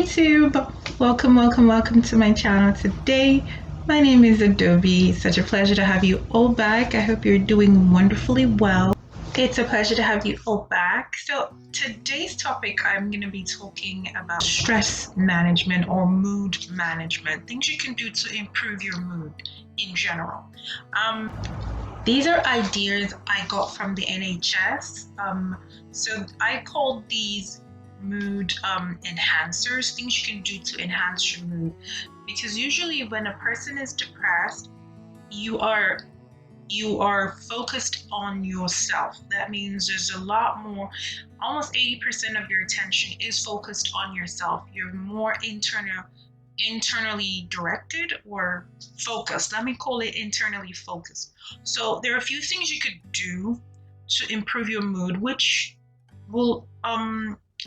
YouTube, welcome to my channel today. My name is Adobe. Such a pleasure to have you all back. I hope you're doing wonderfully well. It's a pleasure to have you all back. So today's topic, I'm going to be talking about stress management or mood management, things you can do to improve your mood in general. These are ideas I got from the NHS. So I call these mood enhancers, things you can do to enhance your mood. Because usually when a person is depressed, you are focused on yourself. That means there's a lot more, almost 80% of your attention is focused on yourself. You're more internally directed or focused. Let me call it internally focused. So there are a few things you could do to improve your mood, which will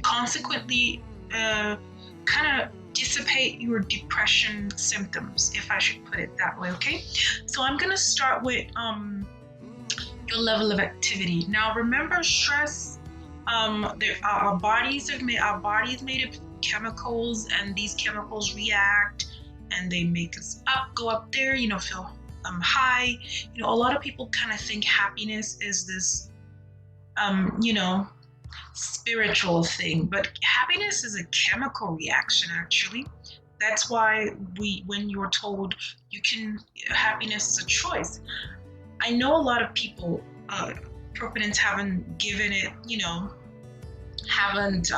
consequently kind of dissipate your depression symptoms, if I should put it that way. Okay, so I'm going to start with your level of activity. Now remember, stress, our bodies made of chemicals, and these chemicals react and they make us go up there, feel high. A lot of people kind of think happiness is this spiritual thing, but happiness is a chemical reaction actually. That's why when you're told happiness is a choice. I know a lot of people, proponents haven't given it, haven't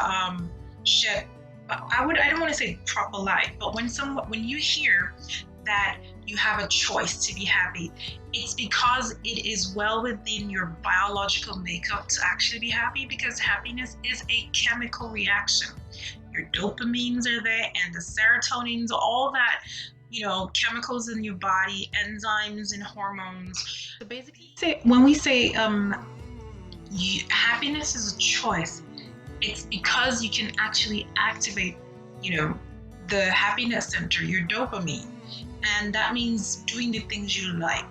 shed, I don't want to say proper light, but when you hear that you have a choice to be happy, it's because it is well within your biological makeup to actually be happy, because happiness is a chemical reaction. Your dopamines are there and the serotonins, all that, chemicals in your body, enzymes and hormones. So basically, when we say happiness is a choice, it's because you can actually activate, the happiness center, your dopamine. And that means doing the things you like,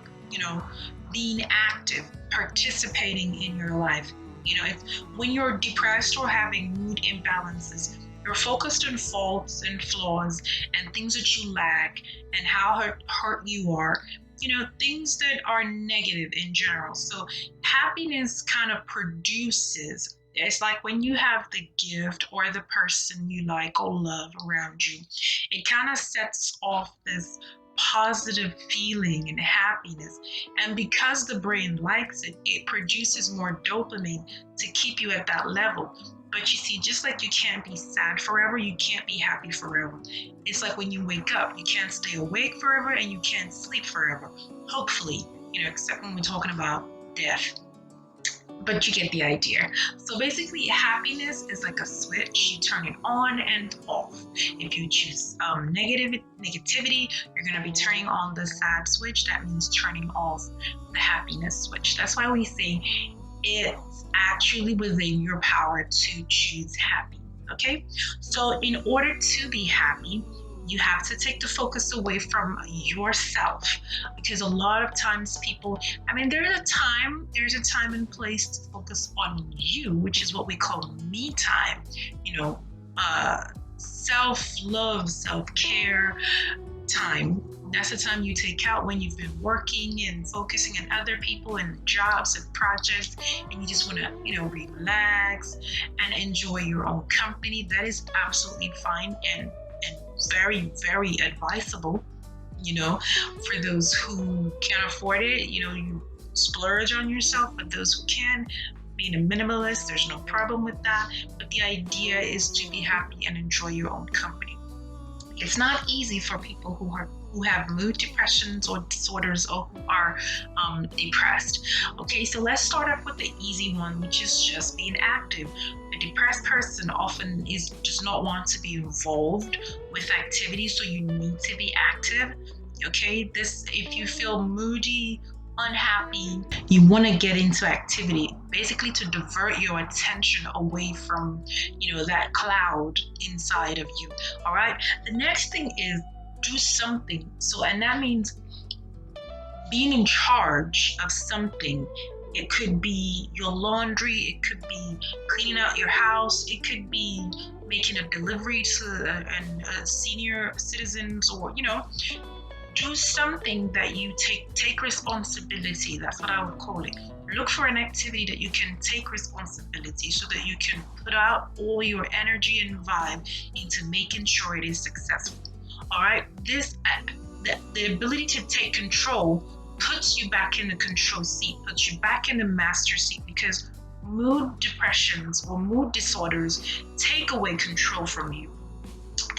being active, participating in your life. When you're depressed or having mood imbalances, you're focused on faults and flaws and things that you lack and how hurt you are, things that are negative in general. So happiness kind of produces, it's like when you have the gift or the person you like or love around you, it kind of sets off this positive feeling and happiness. And because the brain likes it, it produces more dopamine to keep you at that level. But you see, just like you can't be sad forever, you can't be happy forever. It's like when you wake up, you can't stay awake forever and you can't sleep forever. Hopefully, except when we're talking about death. But you get the idea. So basically, happiness is like a switch. You turn it on and off. If you choose negativity, you're going to be turning on the sad switch. That means turning off the happiness switch. That's why we say it's actually within your power to choose happy. Okay? So in order to be happy, you have to take the focus away from yourself, because a lot of times people, there's a time and place to focus on you, which is what we call me time, self-love, self-care time. That's the time you take out when you've been working and focusing on other people and jobs and projects, and you just want to, relax and enjoy your own company. That is absolutely fine and very, very advisable, for those who can't afford it. You splurge on yourself, but those who can, being a minimalist, there's no problem with that. But the idea is to be happy and enjoy your own company. It's not easy for people who have mood depressions or disorders, or who are depressed. Okay, so let's start off with the easy one, which is just being active. A depressed person often does not want to be involved with activities, so you need to be active. Okay, if you feel moody, unhappy, you want to get into activity, basically to divert your attention away from, that cloud inside of you. All right, the next thing is do something. And that means being in charge of something. It could be your laundry, it could be cleaning out your house, it could be making a delivery to senior citizens, or do something that you take responsibility. That's what I would call it. Look for an activity that you can take responsibility, so that you can put out all your energy and vibe into making sure it is successful. All right, the ability to take control puts you back in the control seat, puts you back in the master seat, because mood depressions or mood disorders take away control from you.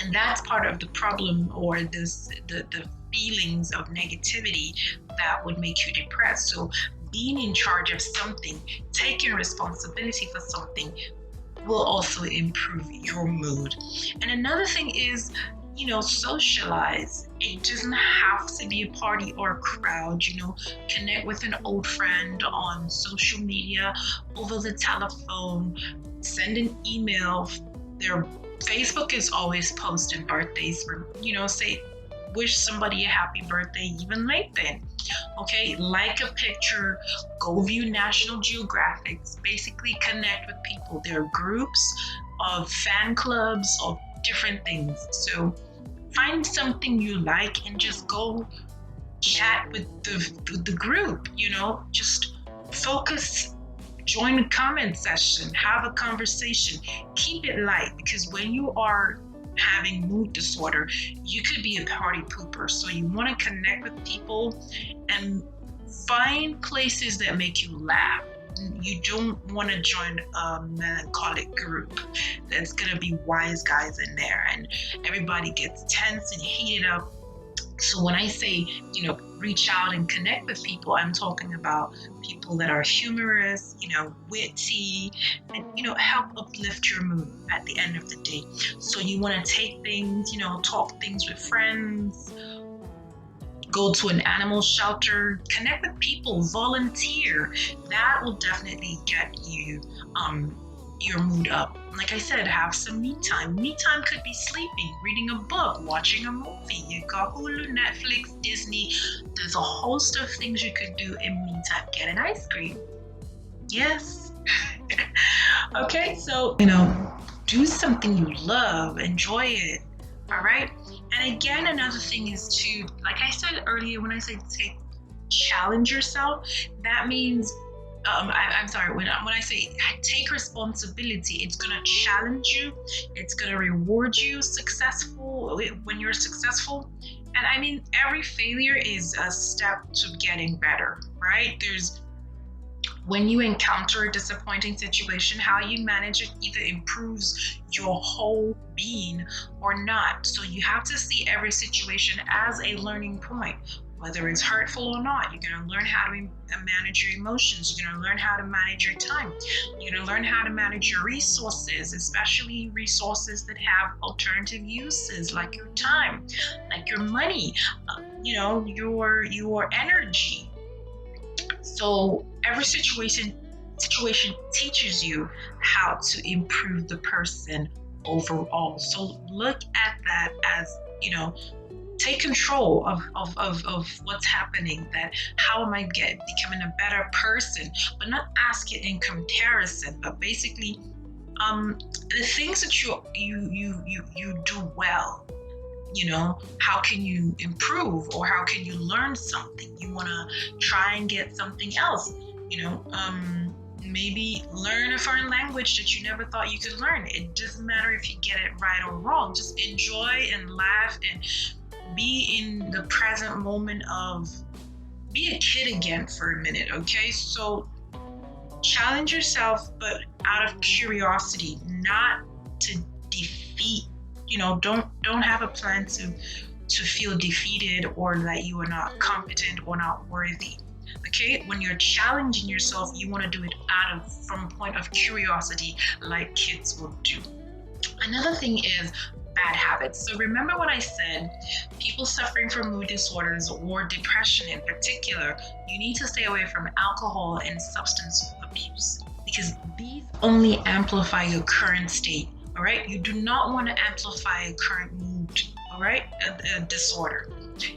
And that's part of the problem, or the feelings of negativity that would make you depressed. So being in charge of something, taking responsibility for something, will also improve your mood. And another thing is, socialize. It doesn't have to be a party or a crowd. Connect with an old friend on social media, over the telephone, send an email. Their Facebook is always posting birthdays for, say, wish somebody a happy birthday, even late then. Okay, like a picture, go view National Geographics, basically connect with people. There are groups of fan clubs of different things. So find something you like and just go chat with the group, just focus, join a comment session, have a conversation, keep it light, because when you are having mood disorder, you could be a party pooper. So you want to connect with people and find places that make you laugh. You don't want to join a melancholic group that's going to be wise guys in there and everybody gets tense and heated up. So when I say, reach out and connect with people, I'm talking about people that are humorous, witty, and, help uplift your mood at the end of the day. So you want to take things, talk things with friends, go to an animal shelter, connect with people, volunteer. That will definitely get you your mood up. Like I said, have some me time. Me time could be sleeping, reading a book, watching a movie. You got Hulu, Netflix, Disney. There's a host of things you could do in me time. Get an ice cream. Yes. Okay, so, do something you love, enjoy it. All right. And again, another thing is to, like I said earlier, when I say challenge yourself, that means, I'm sorry, when I say take responsibility, it's going to challenge you. It's going to reward you when you're successful. And I mean, every failure is a step to getting better, right? When you encounter a disappointing situation, how you manage it either improves your whole being or not. So you have to see every situation as a learning point, whether it's hurtful or not. You're going to learn how to manage your emotions. You're going to learn how to manage your time. You're going to learn how to manage your resources, especially resources that have alternative uses, like your time, like your money, your energy. So every situation teaches you how to improve the person overall. So look at that as, take control of what's happening, that how am I becoming a better person, but not ask it in comparison, but basically the things that you do well. How can you improve, or how can you learn something? You want to try and get something else, maybe learn a foreign language that you never thought you could learn. It doesn't matter if you get it right or wrong. Just enjoy and laugh and be in the present moment be a kid again for a minute, okay? So challenge yourself, but out of curiosity, not to defeat. Don't have a plan to feel defeated or that you are not competent or not worthy. Okay, when you're challenging yourself, you want to do it from a point of curiosity, like kids will do. Another thing is bad habits. So remember what I said, people suffering from mood disorders or depression in particular, you need to stay away from alcohol and substance abuse, because these only amplify your current state. All right, you do not want to amplify a current mood, all right, a disorder.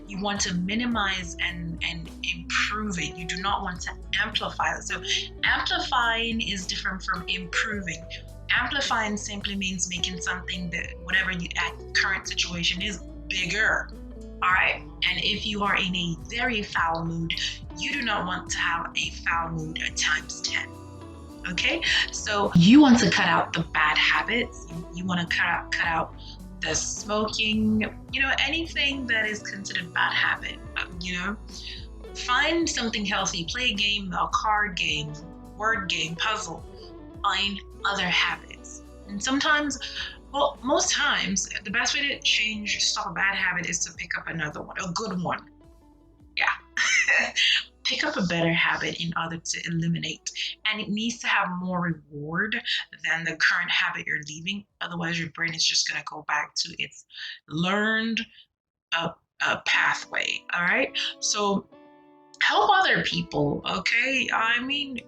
You want to minimize and improve it. You do not want to amplify it. So amplifying is different from improving. Amplifying simply means making something that whatever the current situation is bigger. All right. And if you are in a very foul mood, you do not want to have a foul mood at times 10. Okay. So you want to cut out the bad habits. You want to cut out the smoking, anything that is considered bad habit, find something healthy, play a game, a card game, word game, puzzle, find other habits. And sometimes, well, most times, the best way to stop a bad habit is to pick up another one, a good one. Yeah. Pick up a better habit in order to eliminate. And it needs to have more reward than the current habit you're leaving. Otherwise, your brain is just going to go back to its learned pathway. All right. So help other people. Okay. I mean,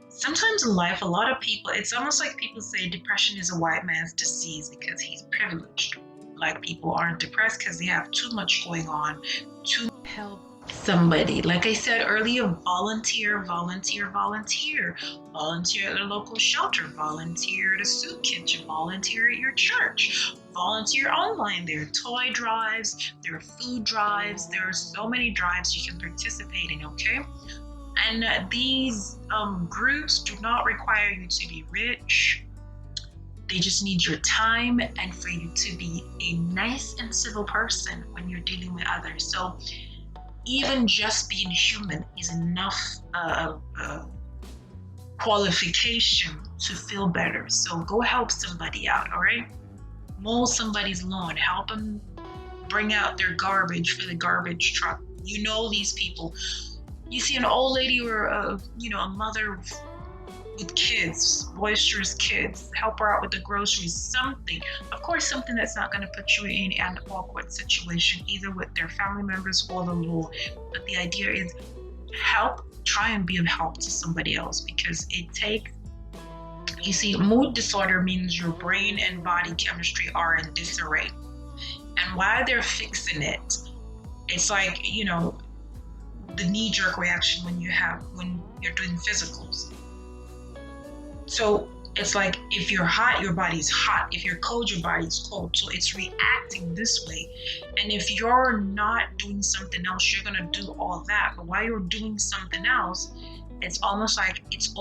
sometimes in life, a lot of people, it's almost like people say depression is a white man's disease because he's privileged. Black people aren't depressed because they have too much going on to help somebody. Like I said earlier, volunteer, volunteer, volunteer. Volunteer at a local shelter, volunteer at a soup kitchen, volunteer at your church, volunteer online. There are toy drives, there are food drives, there are so many drives you can participate in, okay? And these groups do not require you to be rich. They just need your time and for you to be a nice and civil person when you're dealing with others. So even just being human is enough qualification to feel better. So go help somebody out, all right? Mow somebody's lawn, help them bring out their garbage for the garbage truck. You know these people. You see an old lady or a mother with kids, boisterous kids, help her out with the groceries, something. Of course, something that's not going to put you in an awkward situation, either with their family members or the law. But the idea is try and be of help to somebody else, because you see, mood disorder means your brain and body chemistry are in disarray. And while they're fixing it, it's like, the knee-jerk reaction when you're doing physicals. So it's like if you're hot, your body's hot. If you're cold, your body's cold. So it's reacting this way. And if you're not doing something else, you're gonna do all that. But while you're doing something else, it's almost like it's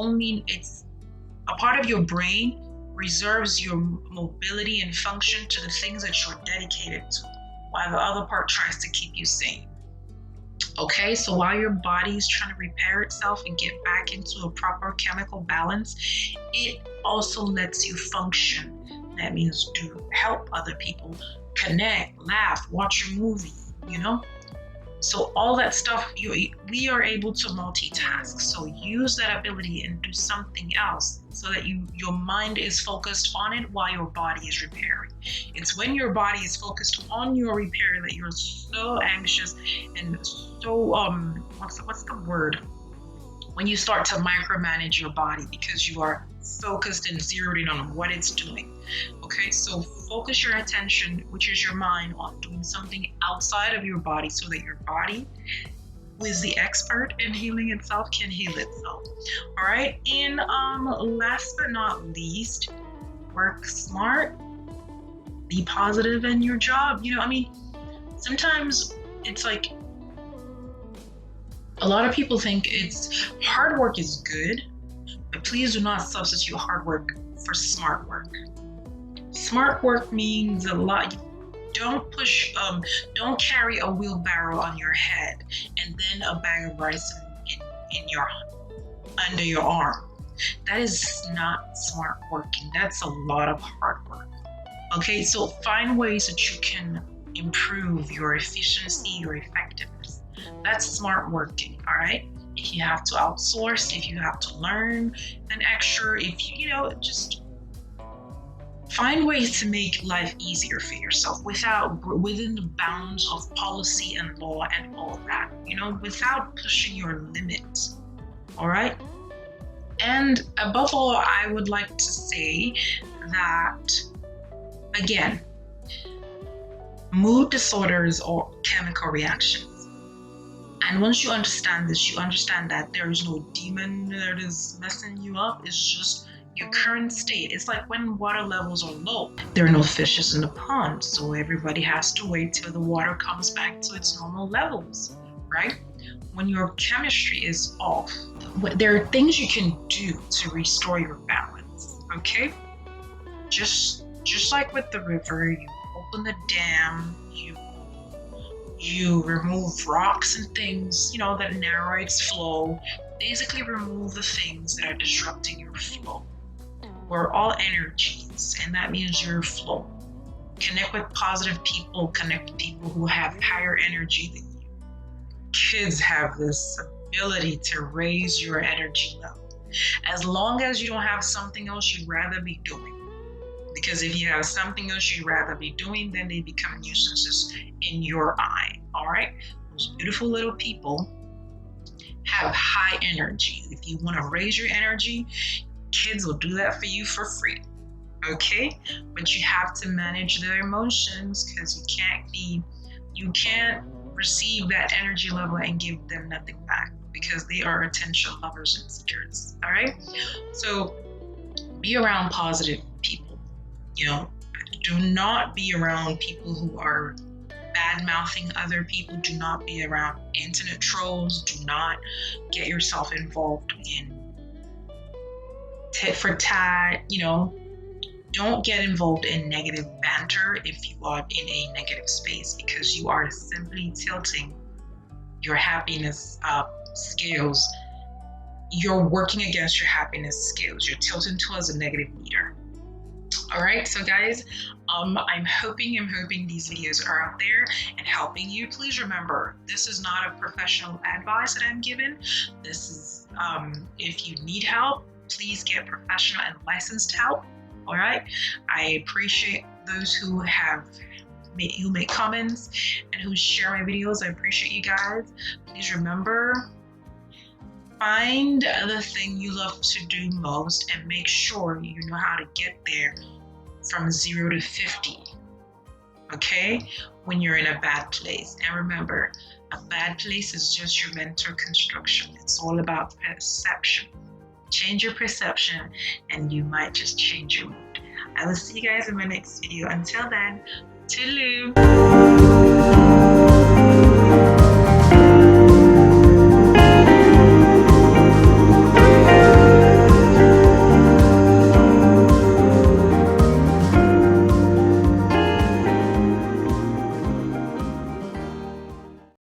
a part of your brain reserves your mobility and function to the things that you're dedicated to, while the other part tries to keep you sane. Okay, so while your body is trying to repair itself and get back into a proper chemical balance, it also lets you function. That means to help other people, connect, laugh, watch a movie, So all that stuff, we are able to multitask. So use that ability and do something else so that your mind is focused on it while your body is repairing. It's when your body is focused on your repair that you're so anxious and so what's the word? When you start to micromanage your body because you are focused and zeroed in on what it's doing. Okay, so focus your attention, which is your mind, on doing something outside of your body so that your body, who is the expert in healing itself, can heal itself. All right, and last but not least, work smart, be positive in your job. Sometimes it's like a lot of people think hard work is good, but please do not substitute hard work for smart work. Smart work means a lot. Don't carry a wheelbarrow on your head and then a bag of rice under your arm. That is not smart working. That's a lot of hard work. Okay, so find ways that you can improve your efficiency, your effectiveness. That's smart working, all right? If you have to outsource, if you have to learn an extra, if you just find ways to make life easier for yourself within the bounds of policy and law and all that, without pushing your limits, all right? And above all, I would like to say that, again, mood disorders are chemical reactions. And once you understand this, you understand that there is no demon that is messing you up. It's just your current state. It's like when water levels are low, there are no fishes in the pond, so everybody has to wait till the water comes back to its normal levels, right? When your chemistry is off, there are things you can do to restore your balance, okay? Just like with the river, you open the dam, you remove rocks and things, that narrow its flow. Basically remove the things that are disrupting your flow. We're all energies, and that means your flow. Connect with positive people, connect with people who have higher energy than you. Kids have this ability to raise your energy level. As long as you don't have something else you'd rather be doing. Because if you have something else you'd rather be doing, then they become nuisances in your eye. All right? Those beautiful little people have high energy. If you want to raise your energy, kids will do that for you for free. Okay? But you have to manage their emotions, because you can't receive that energy level and give them nothing back, because they are attention lovers and seekers. All right? So be around positive people. Do not be around people who are bad mouthing other people. Do not be around internet trolls. Do not get yourself involved in tit for tat. Don't get involved in negative banter if you are in a negative space, because you are simply tilting your happiness scales. You're working against your happiness scales. You're tilting towards a negative meter. All right, so guys, I'm hoping these videos are out there and helping you. Please remember, this is not a professional advice that I'm giving. This is, if you need help, please get professional and licensed help. All right, I appreciate those who make comments and who share my videos. I appreciate you guys. Please remember, find the thing you love to do most and make sure you know how to get there from 0 to 50, okay? When you're in a bad place. And remember, a bad place is just your mental construction. It's all about perception. Change your perception and you might just change your mood. I will see you guys in my next video. Until then, toodaloo.